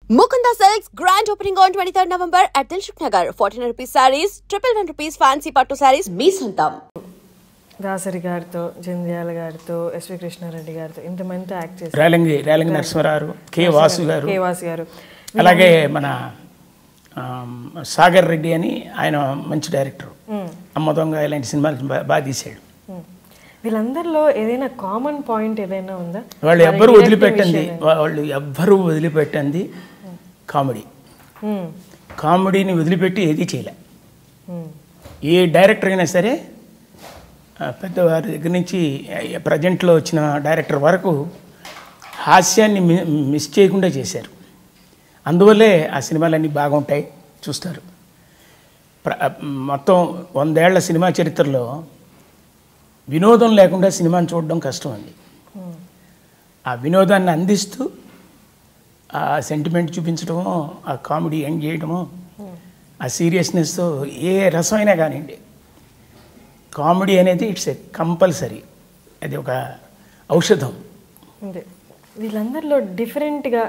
Mukunda Silks grand opening on 23rd November at Dilshuk Nagar. 1400 rupees sarees, 111 rupees fancy pattu sarees, మీ సొంతం. దాసరి గారితో, జంధ్యాల గారితో, SV Krishna Reddy గారితో ఇంతమంది act చేశారు. రేలంగి నరసింహారావు, కే వాసు గారు, అలాగే మన సాగర్ రెడ్డి అని ఆయన మంచి డైరెక్టర్. అమ్మ దొంగ ఇలాంటి సినిమాలు బాగా తీశాడు. వీళ్ళందరిలో ఏదైనా కామన్ పాయింట్ ఏదైనా ఉందా? వాళ్ళు ఎవ్వరూ వదిలిపెట్టండి కామెడీని వదిలిపెట్టి ఏది చేయలే. ఏ డైరెక్టర్ అయినా సరే, పెద్దవారి దగ్గర నుంచి ప్రజెంట్లో వచ్చిన డైరెక్టర్ వరకు హాస్యాన్ని మిస్ చేయకుండా చేశారు. అందువల్లే ఆ సినిమాలన్నీ బాగుంటాయి, చూస్తారు. మొత్తం 100 ఏళ్ల సినిమా చరిత్రలో వినోదం లేకుండా సినిమాని చూడడం కష్టం అండి. ఆ వినోదాన్ని అందిస్తూ ఆ సెంటిమెంట్ చూపించడమో, ఆ కామెడీ ఎండ్ చేయడమో, ఆ సీరియస్నెస్తో ఏ రసమైనా కానివ్వండి, కామెడీ అనేది ఇట్స్ ఏ కంపల్సరీ. అది ఒక ఔషధం. అంతే. వీళ్ళందరిలో డిఫరెంట్గా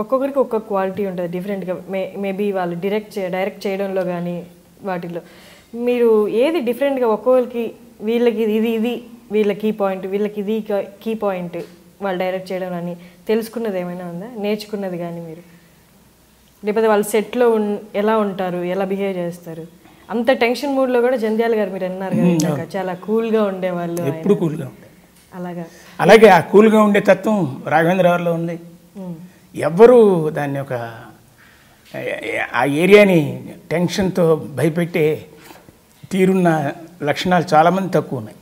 ఒక్కొక్కరికి ఒక్కొక్క క్వాలిటీ ఉంటుంది. డిఫరెంట్గా మేబీ వాళ్ళు డైరెక్ట్ చేయడంలో కానీ వాటిలో మీరు ఏది డిఫరెంట్గా ఒక్కొక్కరికి వీళ్ళకి ఇది వీళ్ళ కీ పాయింట్, వీళ్ళకి ఇది కీ పాయింట్ వాళ్ళు డైరెక్ట్ చేయడం అని తెలుసుకున్నది ఏమైనా ఉందా? నేర్చుకున్నది కానీ మీరు, లేకపోతే వాళ్ళు సెట్లో ఎలా ఉంటారు, ఎలా బిహేవ్ చేస్తారు? అంత టెన్షన్ మూడ్లో కూడా జంధ్యాల గారు మీరు అన్నారు కదా, చాలా కూల్గా ఉండేవాళ్ళు, ఎప్పుడు కూల్గా ఉండే. అలాగే ఆ కూల్గా ఉండే తత్వం రాఘవేంద్రరావులో ఉంది. ఎవ్వరూ దాన్ని ఆ ఏరియాని టెన్షన్తో భయపెట్టే తీరున్న లక్షణాలు చాలామంది తక్కువ ఉన్నాయి.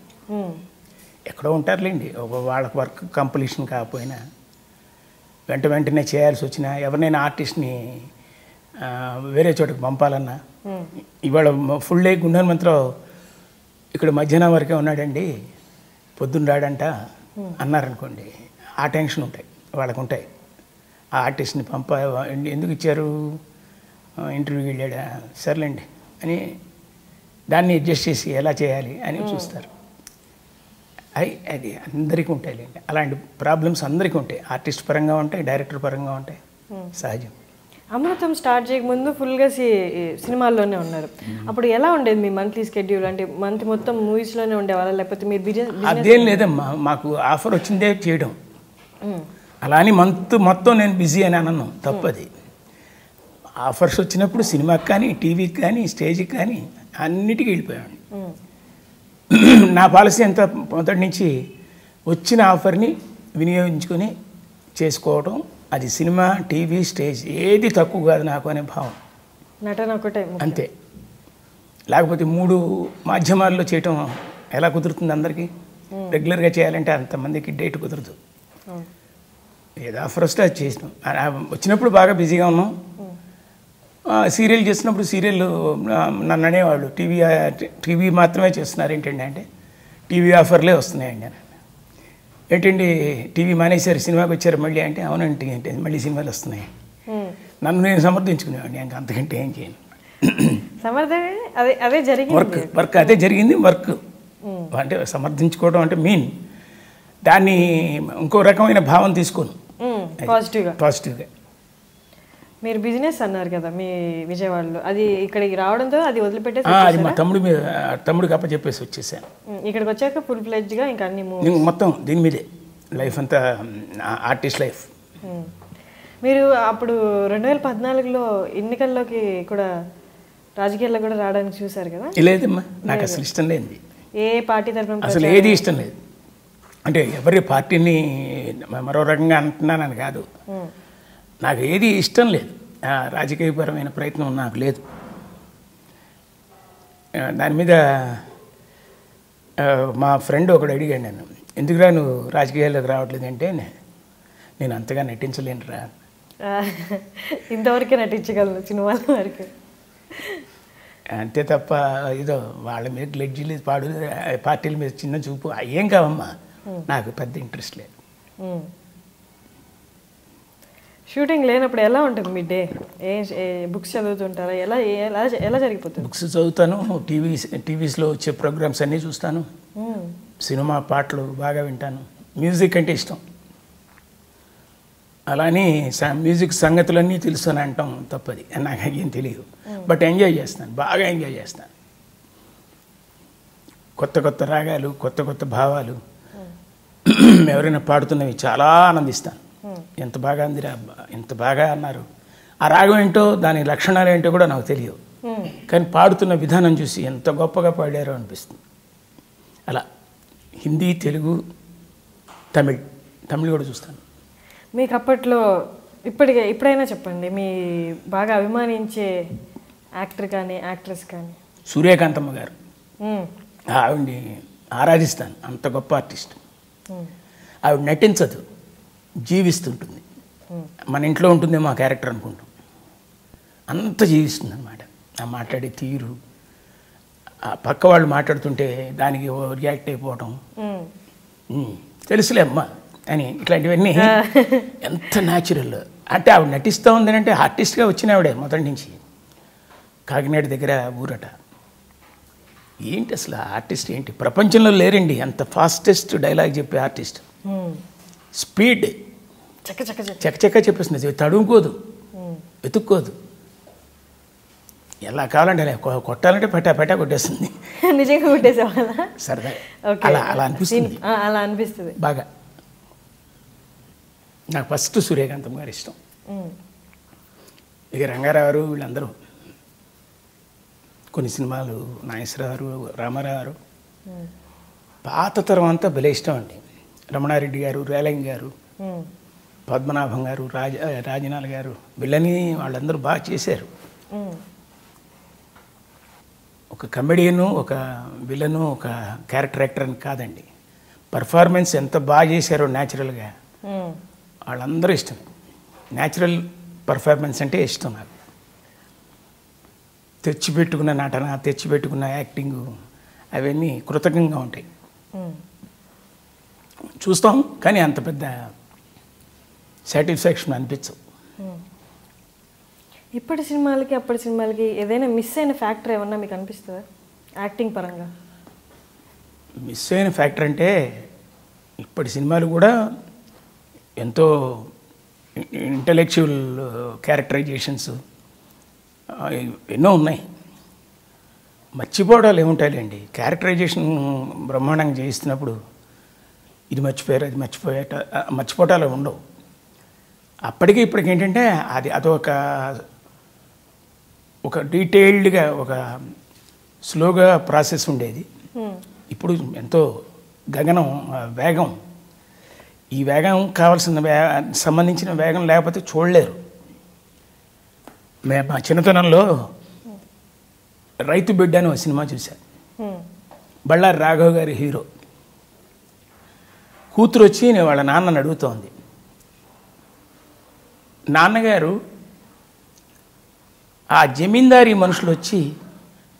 ఎక్కడో ఉంటారులేండి, వాళ్ళకి వర్క్ కంప్లీషన్ కాకపోయినా వెంటనే చేయాల్సి వచ్చినా, ఎవరినైనా ఆర్టిస్ట్ని వేరే చోటకి పంపాలన్నా, ఇవాళ ఫుల్ డే గుండెమంతరావు ఇక్కడ మధ్యాహ్నం వరకే ఉన్నాడండి, పొద్దున్న రాడంట అన్నారనుకోండి, ఆ టెన్షన్ ఉంటాయి వాళ్ళకు ఉంటాయి. ఆ ఆర్టిస్ట్ని ఎందుకు ఇచ్చారు, ఇంటర్వ్యూకి వెళ్ళాడా, సర్లేండి అని దాన్ని అడ్జస్ట్ చేసి ఎలా చేయాలి అని చూస్తారు. అది అందరికీ ఉంటాయిలేండి. అలాంటి ప్రాబ్లమ్స్ అందరికీ ఉంటాయి. ఆర్టిస్ట్ పరంగా ఉంటాయి, డైరెక్టర్ పరంగా ఉంటాయి, సహజం. అమృతం స్టార్ట్ చేయకముందు ఫుల్గా సినిమాల్లోనే ఉన్నారు. అప్పుడు ఎలా ఉండేది మీ మంత్లీ స్కెడ్యూల్? అంటే మంత్ మొత్తం మూవీస్లోనే ఉండేవాళ్ళ, లేకపోతే మీరు అదేం లేదమ్మా, మాకు ఆఫర్ వచ్చిందే చేయడం. అలా అని మంత్ మొత్తం నేను బిజీ అని అనను, తప్పది. ఆఫర్స్ వచ్చినప్పుడు సినిమాకి కానీ, టీవీకి కానీ, స్టేజ్కి కానీ అన్నిటికీ వెళ్ళిపోయాను. నా పాలసీ అంతా మొదటి నుంచి వచ్చిన ఆఫర్ని వినియోగించుకొని చేసుకోవడం. అది సినిమా, టీవీ, స్టేజ్ ఏది తక్కువ కాదు నాకు అనే భావం. నటన ఒకటే అంతే. లేకపోతే 3 మాధ్యమాల్లో చేయటం ఎలా కుదురుతుంది అందరికీ? రెగ్యులర్గా చేయాలంటే అంతమందికి డేట్ కుదరదు. ఏదో ఆఫర్ వస్తే అది చేసినాం. వచ్చినప్పుడు బాగా బిజీగా ఉన్నాం. సీరియల్ చేసినప్పుడు సీరియల్ నన్ను అనేవాళ్ళు, టీవీ మాత్రమే చేస్తున్నారు ఏంటండి అంటే, టీవీ ఆఫర్లే వస్తున్నాయండి అని. ఏంటండి టీవీ మానేశారు, సినిమాకి వచ్చారు మళ్ళీ అంటే, అవునంటే ఏంటి మళ్ళీ సినిమాలు వస్తున్నాయి. నన్ను నేను సమర్థించుకునేవాడిని, ఇంకా అంతకంటే ఏం చేయను. వర్క్ అదే జరిగింది. వర్క్ అంటే సమర్థించుకోవడం అంటే దాన్ని ఇంకో రకమైన భావం తీసుకోను, పాజిటివ్గా. మీరు బిజినెస్ అన్నారు కదా మీ విజయవాడలో, అది ఇక్కడికి రావడంతో అది వదిలిపెట్టేసి అది మా తమ్ముడికి అప్ప చెప్పేసి వచ్చేసాను. ఇక్కడికి వచ్చాక ఫుల్ ఫ్లెడ్జ్గా ఇంకా అన్ని మొత్తం దీని మీదే లైఫ్ అంతా, ఆర్టిస్ట్ లైఫ్. మీరు అప్పుడు 2014లో ఎన్నికల్లోకి కూడా, రాజకీయాల్లో కూడా రావడానికి చూశారు కదా? లేదమ్మా, నాకు అసలు ఇష్టం లేదు. ఏ పార్టీ తరఫున అసలు ఏది ఇష్టం లేదు. అంటే ఎవరి పార్టీని మరో రకంగా అంటున్నానని కాదు, నాకు ఏది ఇష్టం లేదు. రాజకీయపరమైన ప్రయత్నం నాకు లేదు. దాని మీద మా ఫ్రెండ్ ఒకడు అడిగాడు నన్ను, ఎందుకురా నువ్వు రాజకీయాల్లోకి రావట్లేదు అంటే, నేను అంతగా నటించలేనురా. ఇంతవరకే నటించగలను సినిమాల వరకు, అంతే తప్ప ఏదో వాళ్ళ మీద గ్లెడ్జీలు పార్టీల మీద చిన్న చూపు ఏం కావమ్మా, నాకు పెద్ద ఇంట్రెస్ట్ లేదు. షూటింగ్ లేనప్పుడు ఎలా ఉంటుంది మీ డే? బుక్స్ చదువుతుంటారా? ఎలా జరిగిపోతుంది? బుక్స్ చదువుతాను, టీవీస్లో వచ్చే ప్రోగ్రామ్స్ అన్నీ చూస్తాను, సినిమా పాటలు బాగా వింటాను, మ్యూజిక్ అంటే ఇష్టం. అలానే మ్యూజిక్ సంగతులన్నీ తెలుసు అని అంటాం తప్పది, నాకు ఏం తెలియదు. బట్ ఎంజాయ్ చేస్తాను, బాగా ఎంజాయ్ చేస్తాను. కొత్త కొత్త రాగాలు, కొత్త కొత్త భావాలు ఎవరైనా పాడుతున్నవి చాలా ఆనందిస్తాను. ఎంత బాగా అందిరా, ఎంత బాగా అన్నారు. ఆ రాగం ఏంటో, దాని లక్షణాలు ఏంటో కూడా నాకు తెలియదు, కానీ పాడుతున్న విధానం చూసి ఎంత గొప్పగా పాడారో అనిపిస్తుంది. అలా హిందీ, తెలుగు, తమిళ్ కూడా చూస్తాను. మీకు అప్పట్లో ఇప్పుడైనా చెప్పండి, మీ బాగా అభిమానించే యాక్టర్ కానీ యాక్ట్రెస్ కానీ. సూర్యకాంతమ్మ గారు, ఆవిడ్ని ఆరాధిస్తాను. అంత గొప్ప ఆర్టిస్ట్. ఆవిడ నటించదు, జీవిస్తుంటుంది. మన ఇంట్లో ఉంటుందే మా క్యారెక్టర్ అనుకుంటాం, అంత జీవిస్తుంది అన్నమాట. ఆ మాట్లాడే తీరు, ఆ పక్క వాళ్ళు మాట్లాడుతుంటే దానికి రియాక్ట్ అయిపోవటం, తెలుసులే అమ్మ అని ఇట్లాంటివన్నీ ఎంత న్యాచురల్. అంటే ఆవిడ నటిస్తూ ఉందని అంటే ఆర్టిస్ట్గా వచ్చిన ఆవిడే మొదటి నుంచి. కాకినాడ దగ్గర ఊరట. ఏంటి అసలు ఆర్టిస్ట్ ఏంటి, ప్రపంచంలో లేరండి అంత ఫాస్టెస్ట్ డైలాగ్ చెప్పే ఆర్టిస్ట్. స్పీడ్ చకచక చెప్పేస్తుంది, తడుముకోదు, వెతుక్కోదు. ఎలా కావాలంటే అలా కొట్టాలంటే పెట్టా కొట్టేస్తుంది. నిజంగా కొట్టేసేవాళ్ళ? సరదా అలా అనిపిస్తుంది, అలా అనిపిస్తుంది బాగా. నాకు ఫస్ట్ సూర్యకాంతం గారు ఇష్టం. ఇక రంగారావు వీళ్ళందరూ, కొన్ని సినిమాలు నాగేశ్వరరావు, రామారావు గారు, పాత తరం అంతా భలే ఇష్టం అండి. రమణారెడ్డి గారు, రేలంగి గారు, పద్మనాభం గారు, రాజనాల్ గారు, వీళ్ళని వాళ్ళందరూ బాగా చేశారు. ఒక కమెడియను, ఒక విలను, ఒక క్యారెక్టర్ యాక్టర్ అని కాదండి, పర్ఫార్మెన్స్ ఎంత బాగా చేశారో న్యాచురల్గా, వాళ్ళందరూ ఇష్టం. న్యాచురల్ పర్ఫార్మెన్స్ అంటే ఇష్టం నాకు. తెచ్చిపెట్టుకున్న నటన, తెచ్చిపెట్టుకున్న యాక్టింగు, అవన్నీ కృతజ్ఞంగా ఉంటాయి. చూస్తాం కానీ అంత పెద్ద సాటిస్ఫాక్షన్ అనిపించవు. ఇప్పటి సినిమాలకి అప్పటి సినిమాలకి ఏదైనా మిస్ అయిన ఫ్యాక్టర్ ఏమన్నా మీకు అనిపిస్తుందా యాక్టింగ్ పరంగా? మిస్ అయిన ఫ్యాక్టర్ అంటే ఇప్పటి సినిమాలు కూడా ఎంతో ఇంటలెక్చువల్ క్యారెక్టరైజేషన్స్ ఎన్నో ఉన్నాయి. మర్చిపోవడాలు ఏముంటాయిలేండి, క్యారెక్టరైజేషన్ బ్రహ్మాండంగా చేయిస్తున్నప్పుడు ఇది మర్చిపోయారు, అది మర్చిపోవటాలు ఉండవు. అప్పటికి ఇప్పటికి ఏంటంటే అదొక డీటెయిల్డ్గా, ఒక స్లోగా ప్రాసెస్ ఉండేది. ఇప్పుడు ఎంతో గగనం, వేగం. ఈ వేగం కావాల్సిన సంబంధించిన వేగం లేకపోతే చూడలేరు. మా చిన్నతనంలో రైతు బిడ్డ అని ఒక సినిమా చూశాను. బళ్ళారి రాఘవ్ గారి హీరో. కూతురు వచ్చి వాళ్ళ నాన్నని అడుగుతోంది, నాన్నగారు ఆ జమీందారీ మనుషులు వచ్చి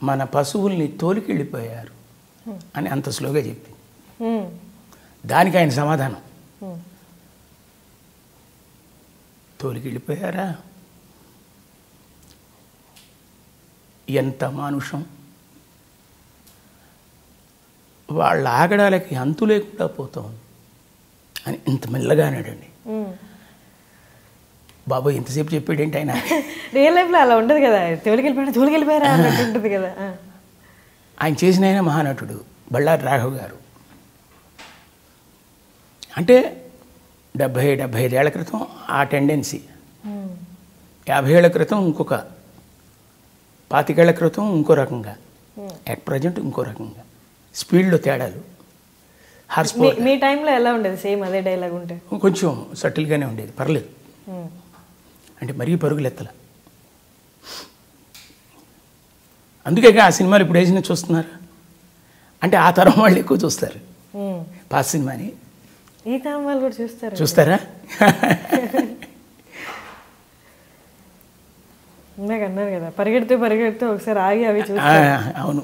మన పశువుల్ని తోలికెళ్ళిపోయారు అని అంత స్లోగా చెప్పింది. దానికి ఆయన సమాధానం, తోలికెళ్ళిపోయారా, ఎంత మానుషం, వాళ్ళ ఆగడాలకి అంతు లేకుండా పోతాం అని ఇంత మెల్లగా అన్నాడండి. బాబు ఇంతసేపు చెప్పాడేంటి ఆయన. రియల్ లైఫ్లో అలా ఉండదు కదా, తోలికెళ్ళిపోయారా అన్నట్టు ఉంటుంది కదా. ఆయన చేసిన ఆయన మహానటుడు బళ్ళారి రాఘవ్ గారు. అంటే 70-75 ఏళ్ల క్రితం ఆ టెండెన్సీ, 50 ఏళ్ల క్రితం ఇంకొక, 25 ఏళ్ల క్రితం ఇంకో రకంగా, అట్ ప్రజెంట్ ఇంకో రకంగా, స్పీడ్లో తేడాలు. Horse power. మీ టైంలో ఎలా ఉండేది? సేమ్ అదే డైలాగ్ ఉంటే కొంచెం సటిల్గానే ఉండేది, పర్లేదు. అంటే మరీ పరుగులెత్తల. అందుకే ఆ సినిమాలు ఇప్పుడు వేసిన చూస్తున్నారు. అంటే ఆ తరం వాళ్ళు ఎక్కువ చూస్తారు పాత సినిమాని. ఈ తరం వాళ్ళు కూడా చూస్తారా? ఇందాక అన్నారు కదా, పరిగెడుతూ ఒకసారి ఆగి అవి చూస్తారు. అవును.